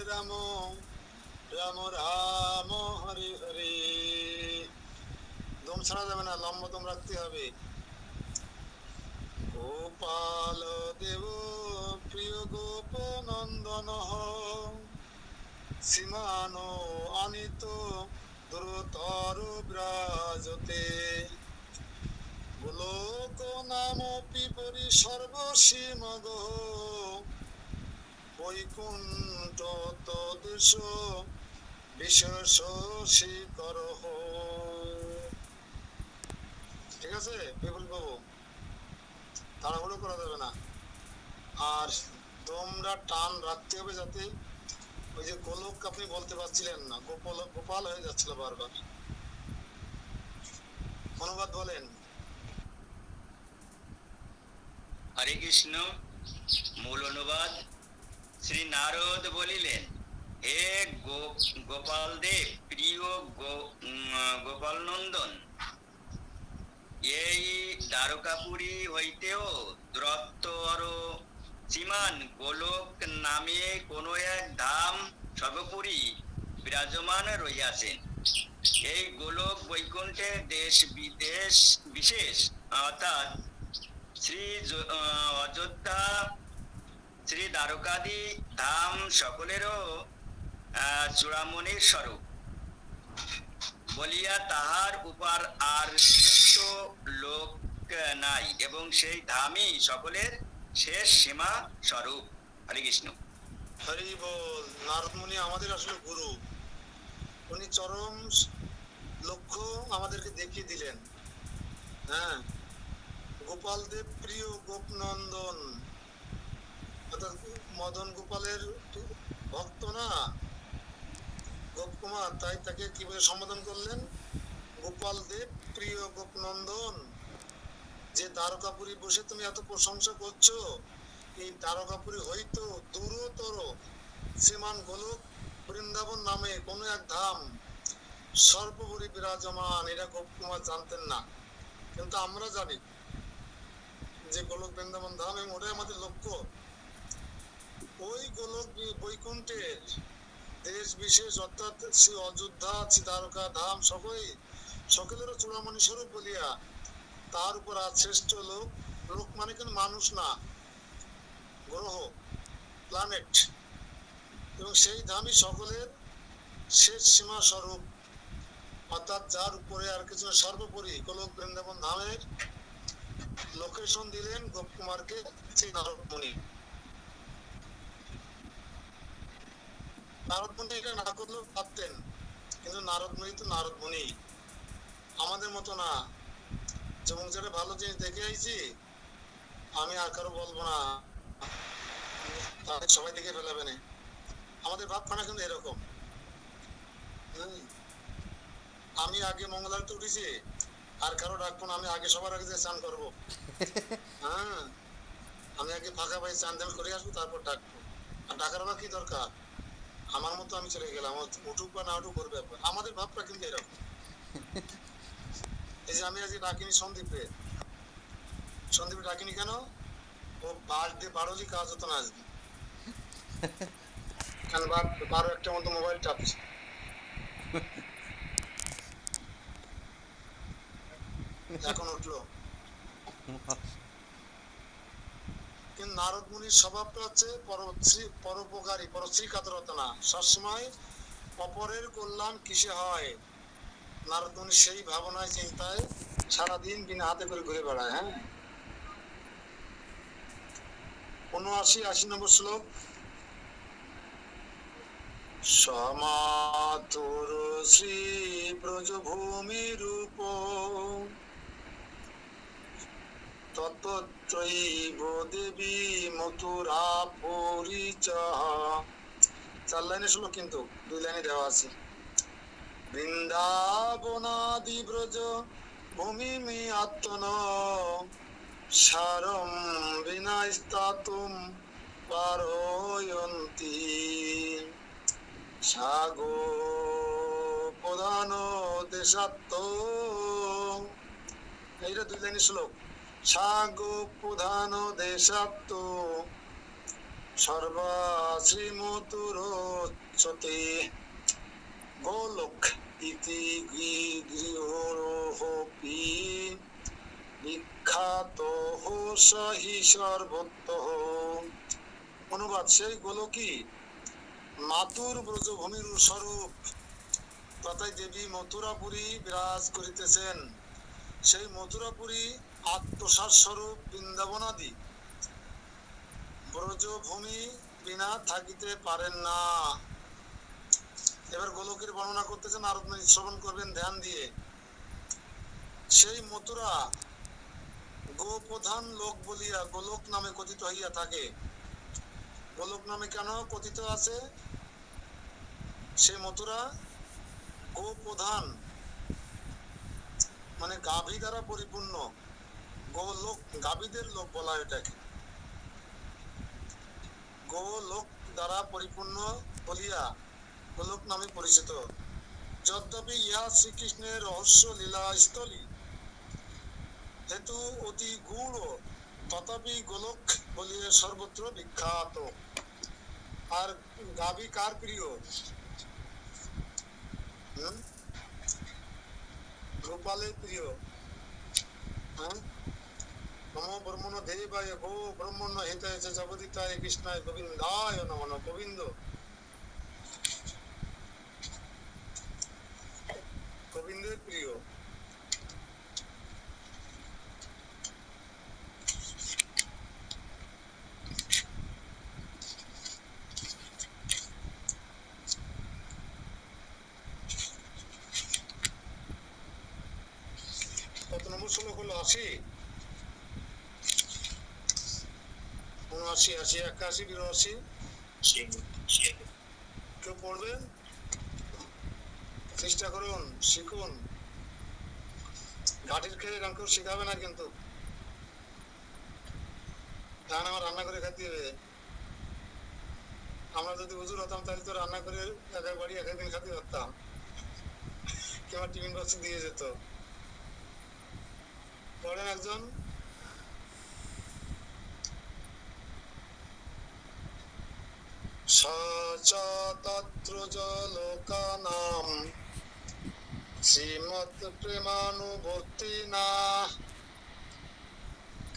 রাম রাম হরে হরে। দম ছাড়া যাবে না, লম্বা দম রাখতে হবে। গোপাল দেব প্রিয় গোপ নন্দন সীমানো অনিত দ্রুতর ব্রাজতে গোলক নাম পিপরি সর্বসীমগ বৈকুণ্ঠ তদেশ বিশেষ শিকর। ঠিক আছে বিপুল বাবু, তাড়াহুড়ো করা যাবে না। আর তোমরা টান রাখতে হবে যাতে ওই যে গোলক আপনি বলতে পারছিলেন না, গোপাল হয়ে যাচ্ছিল বারবার। অনুবাদ বলেন। হরে কৃষ্ণ। মূল অনুবাদ। শ্রী নারদ বলিলেন, হে গোপাল দেব প্রিয় গোপাল নন্দন, এই দ্বারকাপুরী হইতেও দ্রুততর সীমান গোলক নামে কোন এক ধাম সর্বোপরি বিরাজমান রহিয়াছেন। এই গোলক বৈকুণ্ঠের দেশ বিদেশ বিশেষ, অর্থাৎ শ্রী অযোধ্যা শ্রী দ্বারকাদি ধাম সকলেরও চূড়ামণির স্বরূপ বলিয়া তাহার উপর আর শ্রেষ্ঠ লোক নাই, এবং সেই ধামই সকলের শেষ সীমা স্বরূপ। হরে কৃষ্ণ। হরি বল। নারদ মুনি আমাদের আসলে গুরু, উনি চরম লক্ষ্য আমাদেরকে দেখিয়ে দিলেন। হ্যাঁ, গোপাল দেব প্রিয় গোপনন্দন, অর্থাৎ মদন গোপালের ভক্ত না গোপকুমার, তাই তাকে কিভাবে সম্বোধন করলেন? গোপাল দেব প্রিয় গোপনন্দন। যে দ্বারকাপুরী বসে তুমি এত প্রশংসা করছো, এই দ্বারকাপুরী হয়তো দূরতর শ্রীমান গোলক বৃন্দাবন নামে কোন এক ধাম সর্বোপরি বিরাজমান। এরা গোপকুমার জানতেন না, কিন্তু আমরা জানি যে গোলক বৃন্দাবন ধাম, এবং ওটাই আমাদের লক্ষ্য। ওই গোলক বৈকুণ্ঠের দেশ বিশেষ, অর্থাৎ শ্রী অযোধ্যা শ্রী দ্বারকা ধাম সকলেরও চূড়ামণি স্বরূপ বলিয়া তার উপর আর শ্রেষ্ঠ লোক, লোক মানে কিন্তু মানুষ না, গ্রহ, প্ল্যানেট, এবং সেই ধামই সকলের শেষ সীমা স্বরূপ, অর্থাৎ যার উপরে আর কিছু সর্বোপরি গোলক বৃন্দাবন ধামের লোকেশন দিলেন গোপকুমারকে শ্রী নারদ মুনি। নারদ মুনি এটা না করলেও পারতেন, কিন্তু নারদ মুনি তো নারদ মুনি, আমাদের মতো না। যেমন যেটা ভালো জিনিস দেখে আইছি আমি আর কারো বলবো না, তাহলে সবাই দেখে ফেলাবে না। আমাদের ভাবখানা কিন্তু এরকম। আমি আগে মঙ্গল আরতি উঠেছি, আর কারো ডাকবো না, আমি আগে সবার আগে যে চান করবো। হ্যাঁ, আমি আগে ফাঁকা পাই চান ধান করে আসবো, তারপর ডাকবো। আর ডাকার আবার কি দরকার? আমার মতো আমি চলে গেলাম, উঠুক বা না উঠুক ওর ব্যাপার। আমাদের ভাবটা কিন্তু এরকম। এই যে আমি আজকে ডাকিনি সন্দীপে ডাকিনি কেন? ও বাড়তে বারোলি কাজ হতো না আজকে, কারণ 12-1টার মতো মোবাইল চাপছে। এখন উঠলো। কিন্তু নারদ মুনির স্বভাবটা হচ্ছে পরোপকারী, পরশ্রী কাতরতা না, সবসময় অপরের কল্যাণ কিসে হয়। নারদ মুনি সেই ভাবনায় চিন্তায় সারাদিন বিনা হাতে করে ঘুরে বেড়ায়। হ্যাঁ, 79-80 নম্বর শ্লোক। সমাতুর শ্রী ব্রজভূমি রূপ তত্ত্বৈব দেবী মথুরা পরিচয়। 4 লাইনে শ্লোক, কিন্তু 2 লাইনে দেওয়া আছে। বৃন্দাবনাদি ব্রজ ভূমি মে আত্মন সারম বিনাস্তাতুম পারয়ন্তি সাগো প্রধান দেশাত্ম। এইটা 2 লাইনের শ্লোক। সাগো প্রধান দেশাত্ম সর্বা শ্রীমতুরোচ্যতে গোলোক ইতি গৃহোপি বিখ্যাত সহি সর্বত্র। অনুবাদ: সেই গোলকী মাতুর ব্রজভূমির স্বরূপ তথায় দেবী মথুরাপুরী বিরাজ করিতেছেন। সেই মথুরাপুরী আত্মসার স্বরূপ বৃন্দাবনাদি ব্রজভূমি বিনা থাকিতে পারেন না। এবার গোলকের বর্ণনা করতেছেন, নারদ মুনি শ্রবণ করবেন ধ্যান দিয়ে। সেই মথুরা গোপ্রধান লোক বলিয়া গোলক নামে কথিত হইয়া থাকে। গোলক নামে কেন কথিত আছে? সে মথুরা গোপ্রধান, মানে গাভী দ্বারা পরিপূর্ণ। গোলোক, গাভীদের লোক বলা হয় এটাকে। গোলোক দ্বারা পরিপূর্ণ বলিয়া গোলক নামে পরিচিত। যদ্যপি ইহা শ্রীকৃষ্ণের রহস্য লীলা স্থলী হেতু অতি গূঢ়, তথাপি গোলক বলিয়া সর্বত্র বিখ্যাত। আর গাভী কার প্রিয়? গোপালের প্রিয়। হ্যাঁ, নমো ব্রহ্মণ দেবায় গো ব্রহ্মণ্য হিতায় চ জগদিতায় কৃষ্ণায় গোবিন্দায় নমঃ। গোবিন্দ, গোবিন্দের প্রিয়। কত নম্বর শ্লোক হলো? 80, 79, 80, 81, 82। কেউ পড়বেন? চেষ্টা করুন, শিখুন। ঘাটির খেয়ে এরকম কেউ শিখাবে না কিন্তু, ধান আমার রান্না করে খেতে হবে। আমরা যদি হুজুর হতাম তাহলে তো রান্না করে এক বাড়ি এক একদিন খেতে পারতাম, কেউ টিফিন বক্স দিয়ে যেত। পড়েন একজন। সচতত্র জলোকানাম শ্রীমৎ প্রেমানুবর্তিনা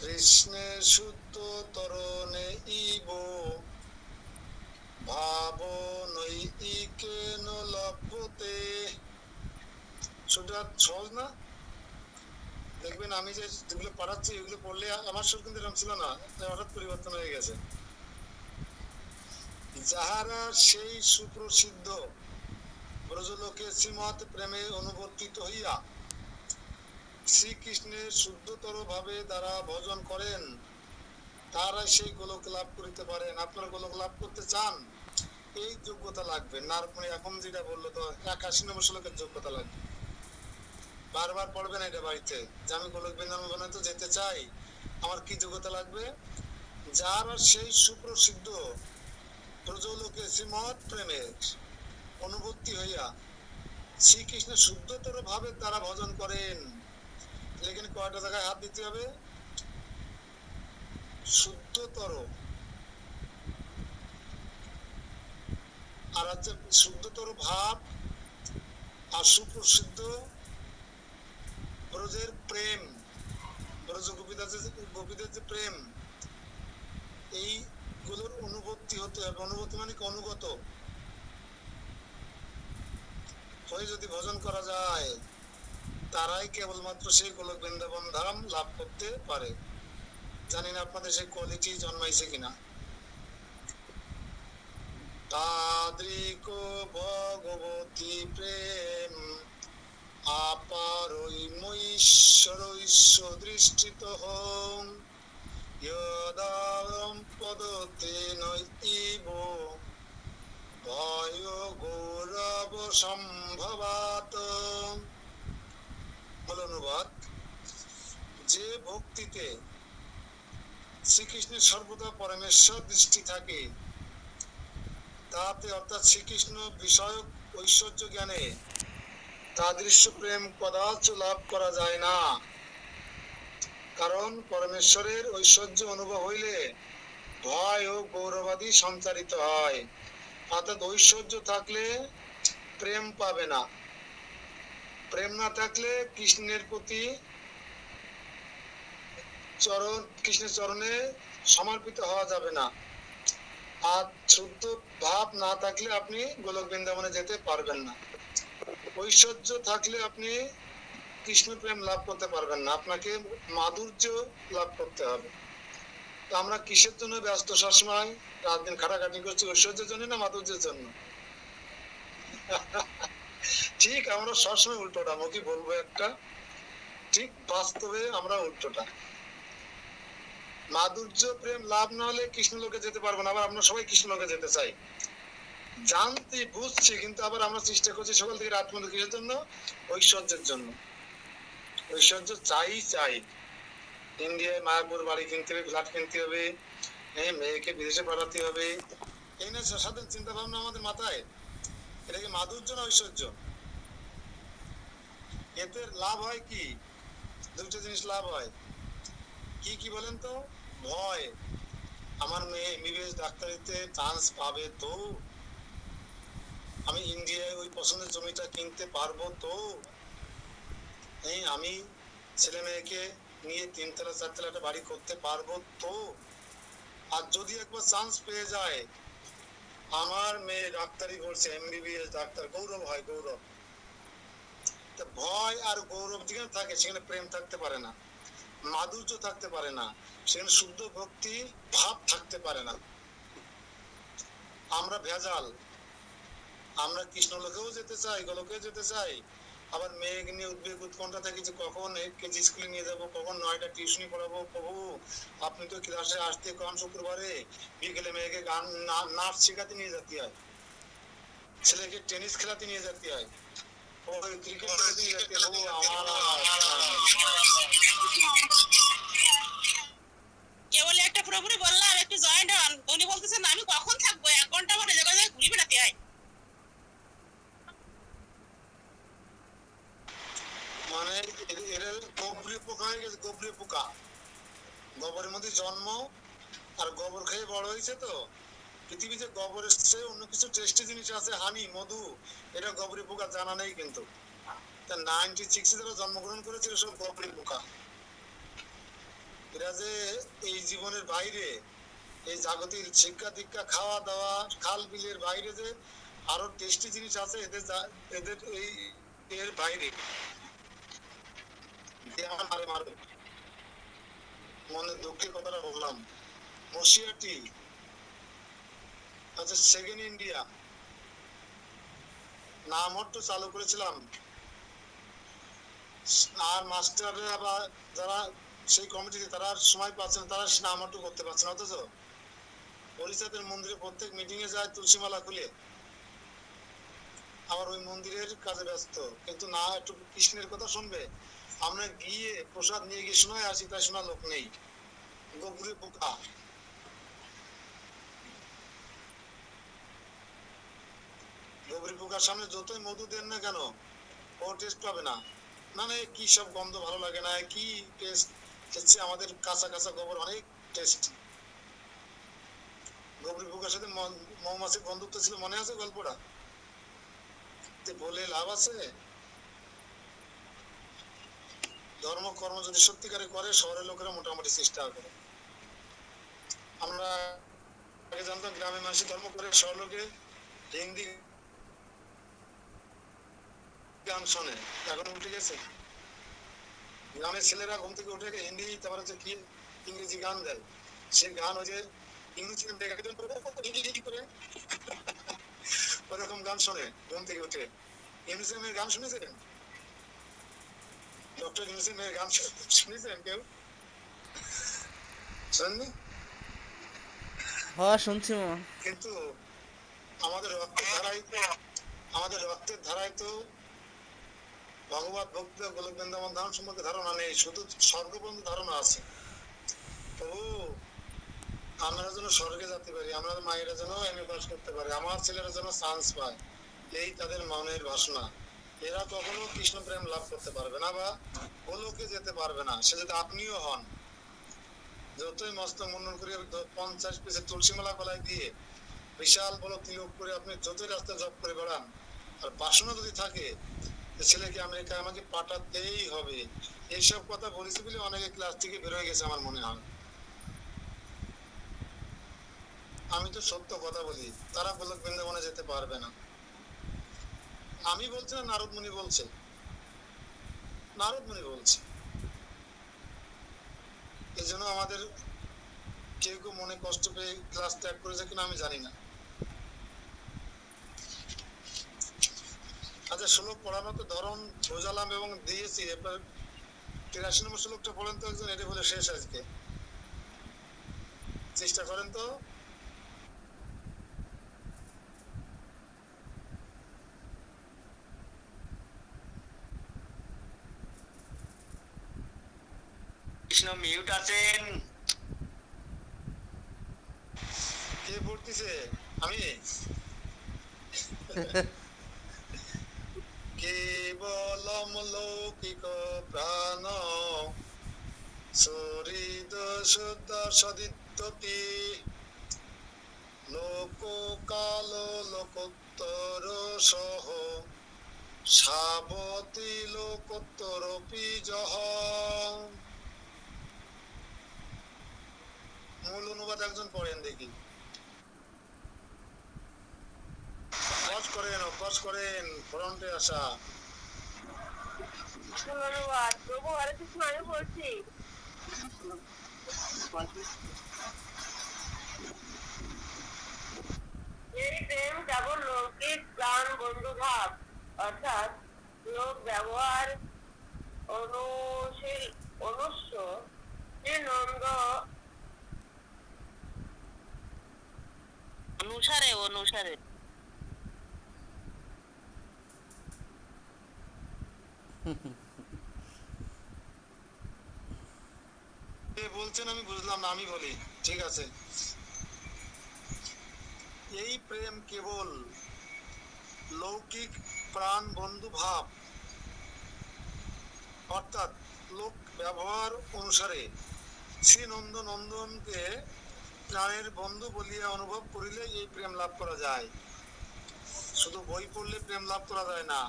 কৃষ্ণে শুদ্ধ তরণে ইব ভাবনৈকেন লভ্যতে। সেটা সহজ না? দেখবেন আমি যেগুলো পড়াচ্ছি এগুলো পড়লে আমার সুর কিন্তু এরকম ছিল না, হঠাৎ পরিবর্তন হয়ে গেছে। যাহারা সেই সুপ্রসিদ্ধ ব্রজলোকে শ্রীমৎ প্রেমে অনুবর্তিত হইয়া শ্রীকৃষ্ণের শুদ্ধতর ভাবে দ্বারা ভজন করেন, তারা সেই গোলক লাভ করিতে পারেন। আপনারা গোলক লাভ করতে চান, এই যোগ্যতা লাগবে। নারদ মুনি এখন যেটা বললো, তো 81 নম্বর শ্লোকের যোগ্যতা লাগবে। বারবার পড়বেন এটা বাড়িতে, যে আমি গোলক বৃন্দাবনে তো যেতে চাই, আমার কি যোগ্যতা লাগবে? যারা সেই সুপ্রসিদ্ধ প্রজলোকে শ্রীমৎ প্রেমের অনুভূতি হইয়া শ্রীকৃষ্ণের শুদ্ধতর ভাবে তারা ভজন করেন। লেকিন কয়টা জায়গায় হাত দিতে হবে? শুদ্ধতর। আর হচ্ছে শুদ্ধতর ভাব আর সুপ্রসিদ্ধ ব্রজের প্রেম, ব্রজ গোপীদের যে প্রেম, এইগুলোর অনুভূতি হতে হবে। অনুভূতি মানে কি? অনুগত হয়ে যদি ভজন করা যায়, তারাই কেবলমাত্র সেই গোলক বৃন্দাবন ধাম লাভ করতে পারে। জানি না আপনাদের সেই কোয়ালিটি জন্মাইছে কিনা। তাদ্রিক ভগবতী প্রেম আপারৈমৈশ্বরৈশ্ব দৃষ্টিত হং যদাম পদতে নৈব ভয় গৌরব সম্ভবাত। মূল অনুবাদ: যে ভক্তিতে শ্রীকৃষ্ণের সর্বদা পরমেশ্বর দৃষ্টি থাকে, তাতে অর্থাৎ শ্রীকৃষ্ণ বিষয়ক ঐশ্বর্য জ্ঞানে তাদৃশ্য প্রেম কদাচ লাভ করা যায় না। কারণ পরমেশ্বরের ঐশ্বর্য অনুভব হইলে ভয় ও গৌরবাদী সঞ্চারিত হয়। অর্থাৎ ঐশ্বর্য থাকলে প্রেম পাবে না, প্রেম না থাকলে কৃষ্ণের প্রতি কৃষ্ণের চরণে সমর্পিত হওয়া যাবে না। আর শুদ্ধ ভাব না থাকলে আপনি গোলক বৃন্দাবনে যেতে পারবেন না। ঐশ্বর্য থাকলে আপনি কৃষ্ণ প্রেম লাভ করতে পারবেন না, আপনাকে মাধুর্য লাভ করতে হবে। তো আমরা কিসের জন্য ব্যস্ত সবসময়? রাত দিন খাটাখাটি করছি ঐশ্বর্যের জন্য না মাধুর্যের জন্য? ঠিক আমরা সবসময় উল্টোটা, মুখী বলবো একটা, ঠিক বাস্তবে আমরা উল্টোটা। মাধুর্য প্রেম লাভ না হলে কৃষ্ণ লোকে যেতে পারবো না। আবার আমরা সবাই কৃষ্ণ লোকে যেতে চাই, জানতে বুঝছি, কিন্তু আবার আমরা চেষ্টা করছি সকাল থেকে রাত পর্যন্ত কিসের জন্য? ঐশ্বর্যের জন্য। ঐশ্বর্য চাই। ইন্ডিয়ায় মায়াপুর বাড়ি কিনতে হবে, ফ্ল্যাট কিনতে হবে, মেয়েকে বিদেশে পাঠাতে হবে, এই না সাধারণ চিন্তা ভাবনা আমাদের মাথায়। এটা কি মাধুর্য না ঐশ্বর্য? এতে লাভ হয় কি? দুটো জিনিস লাভ হয়। কি কি বলেন তো? ভয়, আমার মেয়ে এমবিবিএস ডাক্তারিতে চান্স পাবে তো, আমি ইন্ডিয়ায় ওই পছন্দের জমিটা কিনতে পারবো তো, আমি ছেলে মেয়েকে নিয়ে 3 তলা 4 তলা একটা বাড়ি করতে পারবো তো। আর যদি একবার চান্স পেয়ে যায়, আমার মেয়ে ডাক্তারি করছে, এমবিবিএস ডাক্তার, গৌরব হয়, গৌরব। ভয় আর গৌরব যেখানে থাকে সেখানে প্রেম থাকতে পারে না, মাধুর্য থাকতে পারে না, সেখানে শুদ্ধ ভক্তি ভাব থাকতে পারে না। আমরা ভেজাল, আমরা কৃষ্ণ লোকেও যেতে চাই, গোলকেও যেতে চাই, আবার মেয়েকে নিয়ে উদ্বেগ উৎকণ্ঠা থাকে যে কখন কেজি স্কুলে নিয়ে যাবো, কখন 9টা টিউশনি পড়াবো। প্রভু, আপনি তো ক্লাসে আসতে কম, শুক্রবারে বিকেলে মেয়েকে গান নাচ শেখাতে নিয়ে যেতে হয়, ছেলেকে টেনিস খেলাতে নিয়ে যেতে হয়, ওই ক্রিকেট খেলাতে নিয়ে যেতে হয়। কেবল একটা পুরোপুরি বললাম একটু জয়েন্ট হন, উনি বলতেছেন আমি কখন থাকবো, 1 ঘন্টা পরে জায়গায় ঘুরে বেড়াতে হয়। মানে এরা গোবরে পোকা হয়ে গেছে, গোবরে পোকা, গোবরের মধ্যে জন্ম আর গোবর খেয়ে বড় হয়েছে। তো পৃথিবীতে গোবরের চেয়ে অন্য কিছু টেস্টি জিনিস আছে, হানি, মধু, এটা গোবরে পোকা জানা নেই। কিন্তু 96 যারা জন্মগ্রহণ করেছিল সব গোবরে পোকা। এরা যে এই জীবনের বাইরে, এই জাগতিক শিক্ষা দীক্ষা, খাওয়া দাওয়া, খাল বিলের বাইরে যে আরো টেস্টি জিনিস আছে এদের এই এর বাইরে মারে। মনে দুঃখে কথাটা বললাম। মসিয়াটি আচ্ছা, সেকেন্ড ইন্ডিয়া নাম হট্ট চালু করেছিলাম, আর মাস্টাররা বা যারা সেই কমিটিতে তারা সময় পাচ্ছেন, তারা নাম হট্ট করতে পারছে না। অথচ পরিষদের মন্দিরে প্রত্যেক মিটিং এ যায় তুলসীমালা খুলে, আবার ওই মন্দিরের কাজে ব্যস্ত, কিন্তু না একটু কৃষ্ণের কথা শুনবে। আমরা গিয়ে প্রসাদ নিয়ে গিয়ে শোনায় আসি, তাই শোনা লোক নেই, গোবরে পোকা। মুখার সামনে যতই মধু দেন না কেন ও টেস্ট পাবে না। না না, কি সব গন্ধ ভালো লাগে না, কি টেস্ট হচ্ছে, আমাদের কাঁচা কাঁচা গোবর অনেক টেস্ট। গোবরি পোকার সাথে মৌমাছির বন্ধুত্ব ছিল, মনে আছে গল্পটা? বলে লাভ আছে? ধর্ম কর্ম যদি সত্যিকারে করে শহরের লোকেরা মোটামুটি চেষ্টা করে। আমরা আগে জানতাম গ্রামের মানুষ ধর্ম করে, শহর লোকে হিন্দি গান শোনে, এখন উঠে গেছে। গ্রামের ছেলেরা ঘুম থেকে উঠে হিন্দি, তারপর হচ্ছে কি ইংরেজি গান দেয়, সে গান ওই যে ইংরেজি করে ওরকম গান শোনে ঘুম থেকে উঠে। ইংরেজি মেয়ের গান শুনেছেন? ডক্টর ইংরেজি মেয়ের গান শুনেছেন কেউ? শুনেননি? হ্যাঁ শুনছি মামা। কিন্তু আমাদের রক্তের ধারায় তো ভগবত ভক্তি গোলক বৃন্দাবন ধারণ সম্পর্কে ধারণা নেই, শুধু স্বর্গবন্ধু ধারণা আছে। তবু আমরা যেন স্বর্গে যেতে পারি, আমরা মায়েরা যেন এমএ পাস করতে পারে, আমার ছেলেরা যেন চান্স পায়, এই তাদের মনের বাসনা। এরা কখনো কৃষ্ণ প্রেম লাভ করতে পারবে না বা গোলকে যেতে পারবে না। সে যদি আপনিও হন, যতই মস্ত মুন্ডন করে 50 পিসের তুলসী মালা গলায় দিয়ে বিশাল বড় তিলক করে আপনি যতই রাস্তায় জব করে বেড়ান, আর বাসনা যদি থাকে ছেলেকে আমেরিকায় আমাকে পাঠাতেই হবে, এইসব কথা বলেছি বলে অনেকে ক্লাস থেকে বের হয়ে গেছে আমার মনে হয়। আমি তো সত্য কথা বলি, তারা গোলক বৃন্দাবনে যেতে পারবে না। আমি বলছি না, নারদ মুনি বলছে, নারদ মুনি বলছে। এই জন্য আমাদের কেউ কেউ মনে কষ্ট পেয়ে ক্লাস ত্যাগ করেছে কিনা আমি জানি না। আচ্ছা, শ্লোক পড়ানো তো ধরন বোঝালাম এবং দিয়েছি, এবার 83 নম্বর শ্লোকটা পড়েন তো একজন, এটা বলে শেষ আজকে। চেষ্টা করেন তো। কৃষ্ণ মিউট আছেন। কে পড়তেছে? আমি? কেবলম লৌকিক প্রাণ সরিদ শুদ্ধ সদিত্যতি লোক কাল লোকোত্তর সহ সাবতী লোকোত্তর পিজহ। মূল অনুবাদ একজন পড়েন দেখি। অভ্যাস করেন ফ্রন্টে আসা। ধন্যবাদ প্রভু, হরে কৃষ্ণ, আমি বলছি। এই প্রেম কেবল লৌকিক প্রাণ বন্ধু ভাব, অর্থাৎ লোক ব্যবহার অনুস্য নন্দ অনুসারে কে বলছেন আমি বুঝলাম না, আমি বলি ঠিক আছে। এই প্রেম কেবল লৌকিক প্রাণ বন্ধু ভাব, অর্থাৎ লোক ব্যবহার অনুসারে শ্রী নন্দনকে প্রাণের বন্ধু বলিয়া অনুভব করিলে এই প্রেম লাভ করা যায়। শুধু বই পড়লে প্রেম লাভ করা যায় না,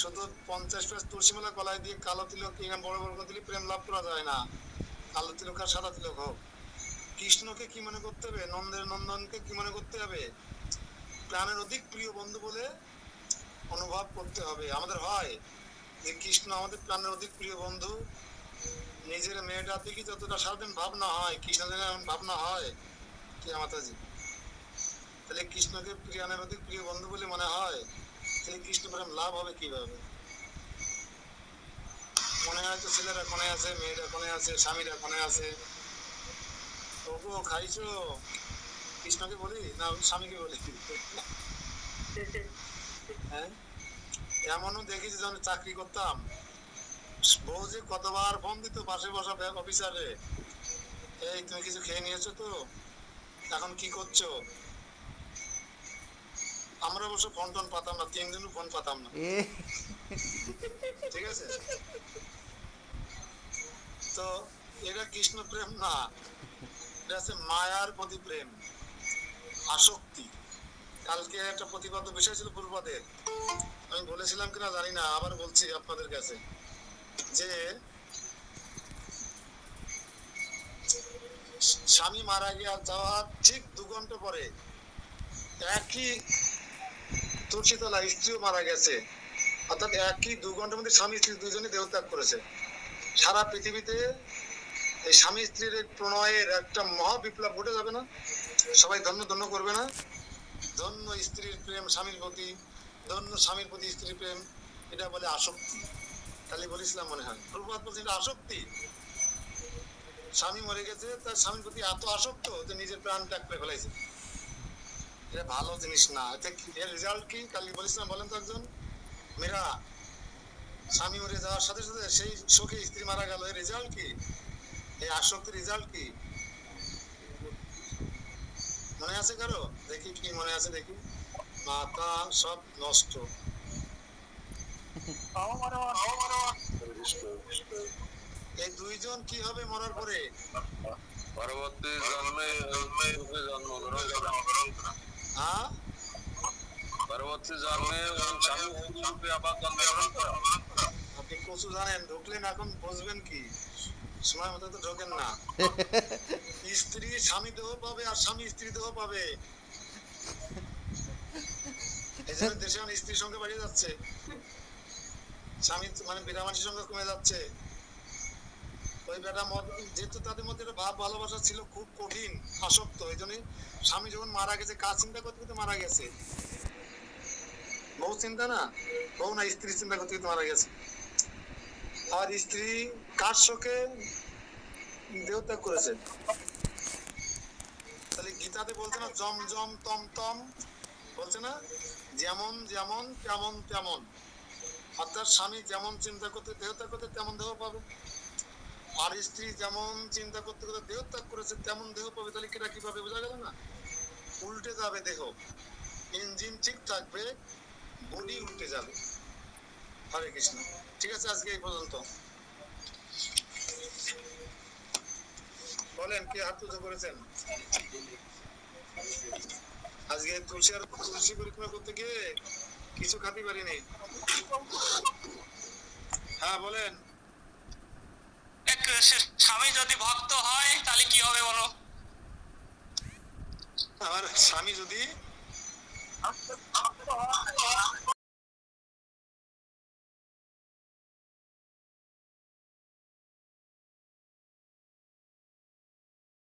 শুধু 50 পেজ তুলসী মালা গলায় দিয়ে কালো তিলক বড় বড় করে দিলে প্রেম লাভ করা যায় না। কালো তিলক আর সাদা তিলক হোক, কৃষ্ণকে কি মনে করতে হবে, নন্দনকে কি মনে করতে হবে, প্রাণের অধিক প্রিয় বন্ধু বলে অনুভব করতে হবে। আমাদের হয় যে কৃষ্ণ আমাদের প্রাণের অধিক প্রিয় বন্ধু, নিজের মেয়েটা দেখি যতটা সারাদিন ভাবনা হয়, কৃষ্ণ ভাবনা হয় কি মাতাজি, তাহলে কৃষ্ণকে প্রাণের অধিক প্রিয় বন্ধু বলে মনে হয়, তাহলে কৃষ্ণ প্রেম লাভ হবে কিভাবে? মনে হয় তো ছেলেরা কোনে আছে, মেয়েরা কোনে আছে, স্বামীরা কোনে আছে। ওগো খাইছো, কৃষ্ণকে বলি না স্বামীকে বলি? হ্যাঁ, এমনও দেখেছি যখন চাকরি করতাম, বউ যে কতবার ফোন দিত পাশে বসা অফিসারে, এই তুমি কিছু খেয়ে নিয়েছো তো, এখন কি করছো, আমরা অবশ্য ফোন টোন পাতাম না, 3 দিনও ফোন পাতাম না, এ ঠিক আছে? তো এটা কৃষ্ণ প্রেম না, এটা হচ্ছে মায়ার প্রতি প্রেম, আসক্তি। কালকে একটা প্রতিপাদ্য বিষয় ছিল পূর্বদের, আমি বলেছিলাম কিনা জানি না, আবার বলছি আপনাদের কাছে যে স্বামী মারা যাওয়ার ঠিক 2 ঘন্টা পরে একই তুলসীতলা স্ত্রীও মারা গেছে, অর্থাৎ একই 2 ঘন্টার মধ্যে স্বামী স্ত্রী দুজনে দেহত্যাগ করেছে। সারা পৃথিবীতে এই স্বামী স্ত্রীর এই প্রণয়ের একটা মহা বিপ্লব ঘটে যাবে না? সবাই ধন্য ধন্য করবে না? ধন্য স্ত্রীর প্রেম স্বামীর প্রতি, ধন্য স্বামীর প্রতি স্ত্রীর প্রেম, এটা বলে আসক্তি। তাহলে বলেছিলাম মনে হয়, প্রভুপাদ বলছেন এটা আসক্তি। স্বামী মরে গেছে, তার স্বামীর প্রতি এত আসক্ত যে নিজের প্রাণ ত্যাগ করে ফেলাইছে। এটা ভালো জিনিস না। এর রেজাল্ট কি? কালকে বলেছিলাম, বলেন তো একজন। মেয়েরা, স্বামী মরে যাওয়ার সাথে সাথে সেই শোকে স্ত্রী মারা গেল, এর রেজাল্ট কি? এই আসক্তির রেজাল্ট কি মনে আছে কারো? দেখি কি মনে আছে, দেখি। মাথা সব নষ্ট। এই 2 জন কি হবে মরার পরে? পরবর্তী জন্মে জন্মগ্রহণ করা। হ্যাঁ, পরবর্তী জন্মে স্বামী রূপে আবার জন্মগ্রহণ করা। আপনি কচু জানেন, ঢুকলেন এখন বুঝবেন কি, সময় মতো তো ঢোকেন না। স্ত্রী স্বামী দেহ পাবে আর স্বামী স্ত্রী দেহ পাবে। এই জন্য দেশে এখন স্ত্রীর সংখ্যা বাড়িয়ে যাচ্ছে, স্বামী মানে বিনা মানুষের সংখ্যা কমে যাচ্ছে। ওই বেটা যেহেতু তাদের মধ্যে একটা ভাব ভালোবাসা ছিল খুব কঠিন, আসক্ত, এই জন্য স্বামী যখন মারা গেছে, কাজ চিন্তা করতে করতে মারা গেছে। বউ চিন্তা না, বউ না, স্ত্রী চিন্তা করতে করতে মারা গেছে। আর স্ত্রী কার শোকে দেহত্যাগ করেছে। তাহলে গীতাতে বলছে না, জম জম তম তম, বলছে না, যেমন যেমন তেমন তেমন। অর্থাৎ স্বামী যেমন চিন্তা করতে দেহত্যাগ করতে তেমন দেহ পাবে, আর স্ত্রী যেমন চিন্তা করতে করতে দেহত্যাগ করেছে তেমন দেহ পাবে। তাহলে কেটা কিভাবে বোঝা গেল না? উল্টে যাবে দেহ, ইঞ্জিন ঠিক থাকবে, বডি উল্টে যাবে। হরে কৃষ্ণ। ঠিক আছে, আজকে এই পর্যন্ত। বলেন, কে হাত উঁচু করেছেন? আজকে তুলসী পরিক্রমা করতে গিয়ে কিছু খাতে পারিনি। হ্যাঁ বলেন। স্বামী যদি ভক্ত হয় তাহলে কি হবে বলো? আমার স্বামী যদি